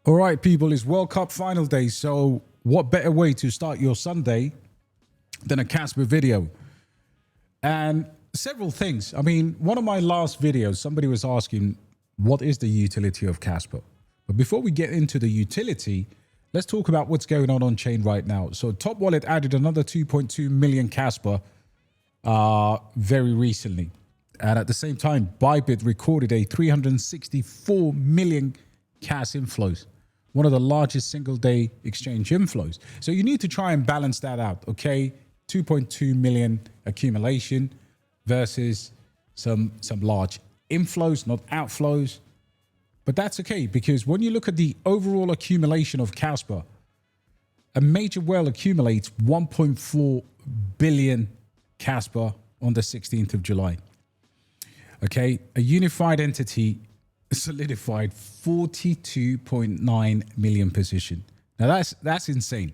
All right, people, it's World Cup final day. So what better way to start your Sunday than a Kaspa video? And several things. I mean, one of my last videos, somebody was asking, what is the utility of Kaspa? But before we get into the utility, let's talk about what's going on chain right now. So Top Wallet added another 2.2 million Kaspa very recently. And at the same time, Bybit recorded a 364 million Kas inflows, one of the largest single-day exchange inflows. So you need to try and balance that out, okay? 2.2 million accumulation versus some large inflows, not outflows. But that's okay, because when you look at the overall accumulation of Kaspa, a major whale accumulates 1.4 billion Kaspa on the 16th of July. Okay, a unified entity solidified 42.9 million position. Now that's insane.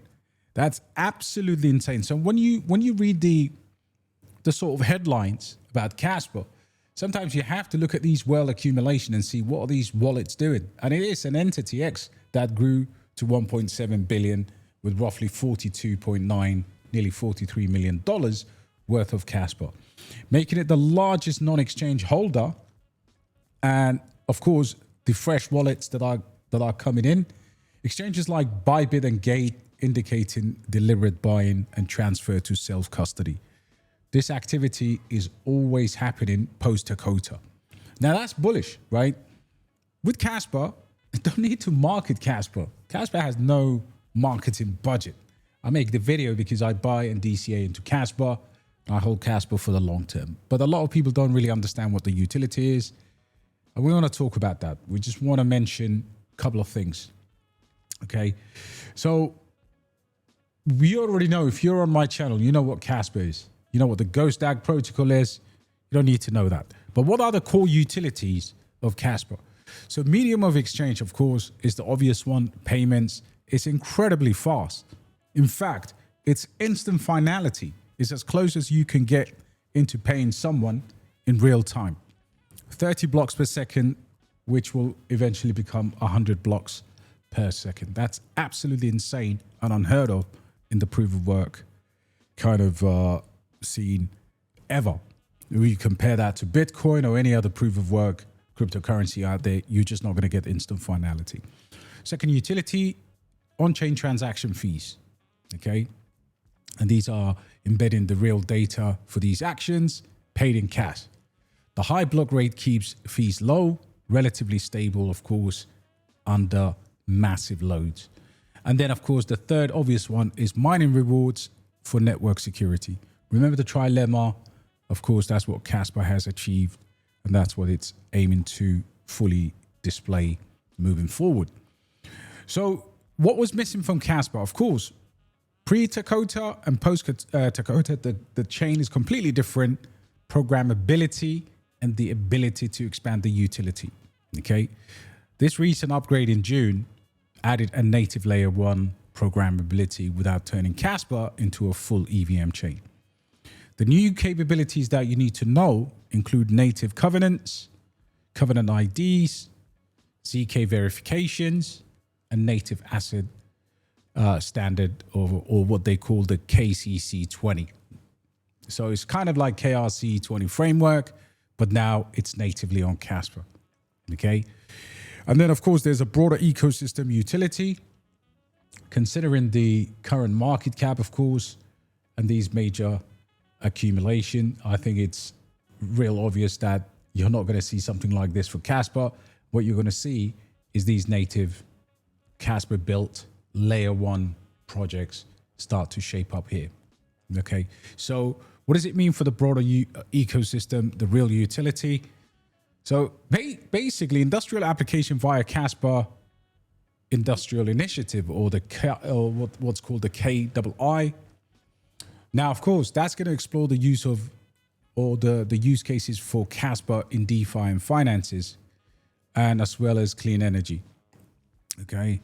That's absolutely insane. So when you read the sort of headlines about Kaspa, sometimes you have to look at these whale accumulation and see what are these wallets doing. And it is an entity X that grew to 1.7 billion with roughly 42.9, nearly $43 million worth of Kaspa, making it the largest non-exchange holder. And of course, the fresh wallets that are coming in, exchanges like Bybit and Gate indicating deliberate buying and transfer to self-custody. This activity is always happening post Toccata. Now that's bullish, right? With Kaspa, you don't need to market Kaspa. Kaspa has no marketing budget. I make the video because I buy and DCA into Kaspa. I hold Kaspa for the long term. But a lot of people don't really understand what the utility is. And we want to talk about that. We just want to mention a couple of things. Okay. So we already know, if you're on my channel, you know what Kaspa is. You know what the blockDAG protocol is. You don't need to know that. But what are the core utilities of Kaspa? So medium of exchange, of course, is the obvious one. Payments. It's incredibly fast. In fact, it's instant finality. It's as close as you can get into paying someone in real time. 30 blocks per second, which will eventually become 100 blocks per second. That's absolutely insane and unheard of in the proof of work kind of scene ever. If you compare that to Bitcoin or any other proof of work cryptocurrency out there, you're just not going to get instant finality. Second utility, on-chain transaction fees. Okay. And these are embedding the real data for these actions paid in cash. The high block rate keeps fees low, relatively stable, of course, under massive loads. And then, of course, the third obvious one is mining rewards for network security. Remember the trilemma? Of course, that's what Kaspa has achieved, and that's what it's aiming to fully display moving forward. So what was missing from Kaspa? Of course, pre-Toccata and post-Toccata, the chain is completely different. Programmability and the ability to expand the utility. Okay. This recent upgrade in June added a native layer 1 programmability without turning Kaspa into a full EVM chain. The new capabilities that you need to know include native covenants, covenant IDs, ZK verifications, and native asset standard, or what they call the KCC20. So it's kind of like KRC20 framework, but now it's natively on Kaspa. Okay. And then, of course, there's a broader ecosystem utility. Considering the current market cap, of course, and these major accumulation, I think it's real obvious that you're not going to see something like this for Kaspa. What you're going to see is these native Kaspa built layer 1 projects start to shape up here. Okay. So what does it mean for the broader ecosystem, the real utility? So basically, industrial application via Kaspa industrial initiative, or what's called the KII. Now, of course, that's going to explore the use of, or the use cases for Kaspa in DeFi and finances, and as well as clean energy. Okay.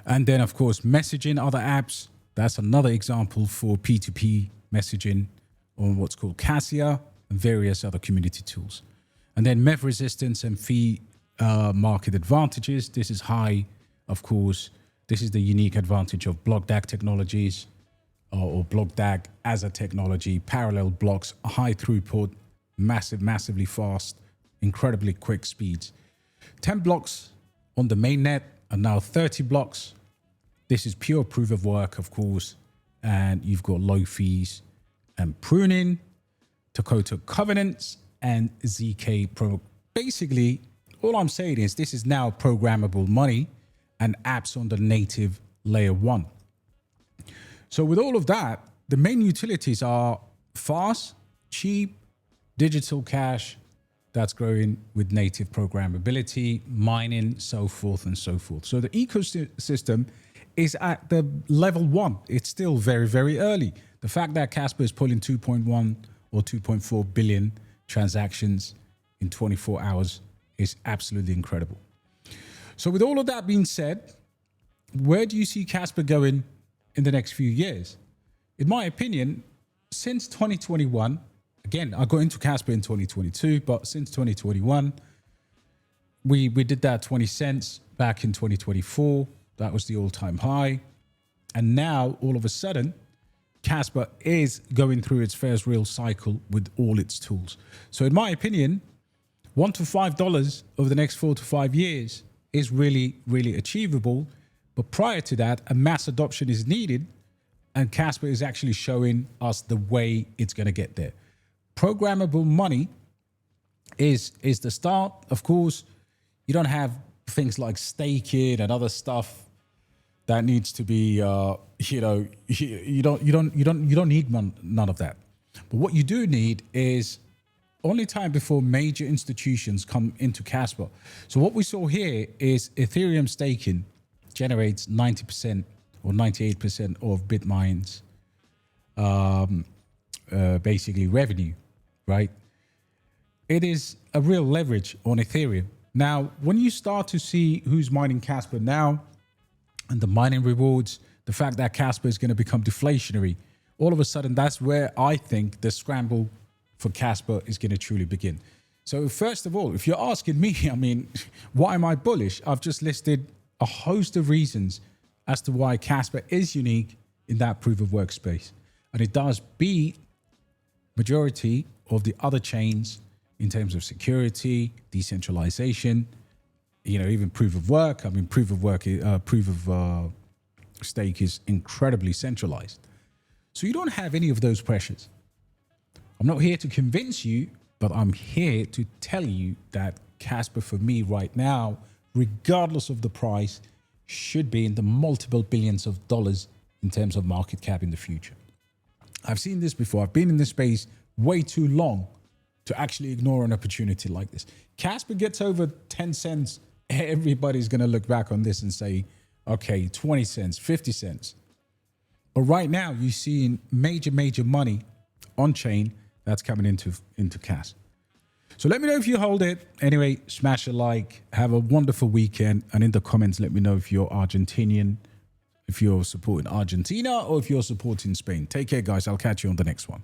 And then, of course, messaging, other apps. That's another example for P2P messaging on what's called Cassia and various other community tools. And then MEV resistance and fee market advantages. This is high Of course, this is the unique advantage of blockDAG technologies or blockDAG as a technology, parallel blocks, high throughput, massively fast, incredibly quick speeds. 10 blocks on the mainnet and now 30 blocks. This is pure proof of work, of course, and you've got low fees and pruning, Toccata covenants, and ZK Pro. Basically, all I'm saying is this is now programmable money and apps on the native layer 1. So with all of that, the main utilities are fast, cheap, digital cash that's growing with native programmability, mining, so forth and so forth. So the ecosystem is at the level 1. It's still very, very early. The fact that Kaspa is pulling 2.1 or 2.4 billion transactions in 24 hours is absolutely incredible. So with all of that being said, where do you see Kaspa going in the next few years? In my opinion, since 2021, again, I got into Kaspa in 2022, but since 2021, we did that 20 cents back in 2024. That was the all-time high. And now, all of a sudden, Kaspa is going through its first real cycle with all its tools. So in my opinion, $1 to $5 over the next 4 to 5 years is really, really achievable. But prior to that, a mass adoption is needed, and Kaspa is actually showing us the way it's going to get there. Programmable money is the start. Of course, you don't have things like staking and other stuff that needs to be, you don't need none of that. But what you do need is only time before major institutions come into Kaspa. So what we saw here is Ethereum staking generates 90% or 98% of Bitmain's basically revenue, right? It is a real leverage on Ethereum. Now, when you start to see who's mining Kaspa now and the mining rewards, the fact that Kaspa is going to become deflationary, all of a sudden, that's where I think the scramble for Kaspa is going to truly begin. So first of all, if you're asking me, I mean, why am I bullish? I've just listed a host of reasons as to why Kaspa is unique in that proof of work space. And it does beat majority of the other chains in terms of security, decentralization, even proof of work. I mean, proof of stake is incredibly centralized. So you don't have any of those pressures. I'm not here to convince you, but I'm here to tell you that Kaspa for me right now, regardless of the price, should be in the multiple billions of dollars in terms of market cap in the future. I've seen this before. I've been in this space way too long to actually ignore an opportunity like this. Kaspa gets over 10 cents, everybody's going to look back on this and say, okay, 20 cents, 50 cents. But right now, you're seeing major money on chain that's coming into Kas. So let me know if you hold it. Anyway, smash a like, have a wonderful weekend. And in the comments, let me know if you're Argentinian, if you're supporting Argentina, or if you're supporting Spain. Take care, guys. I'll catch you on the next one.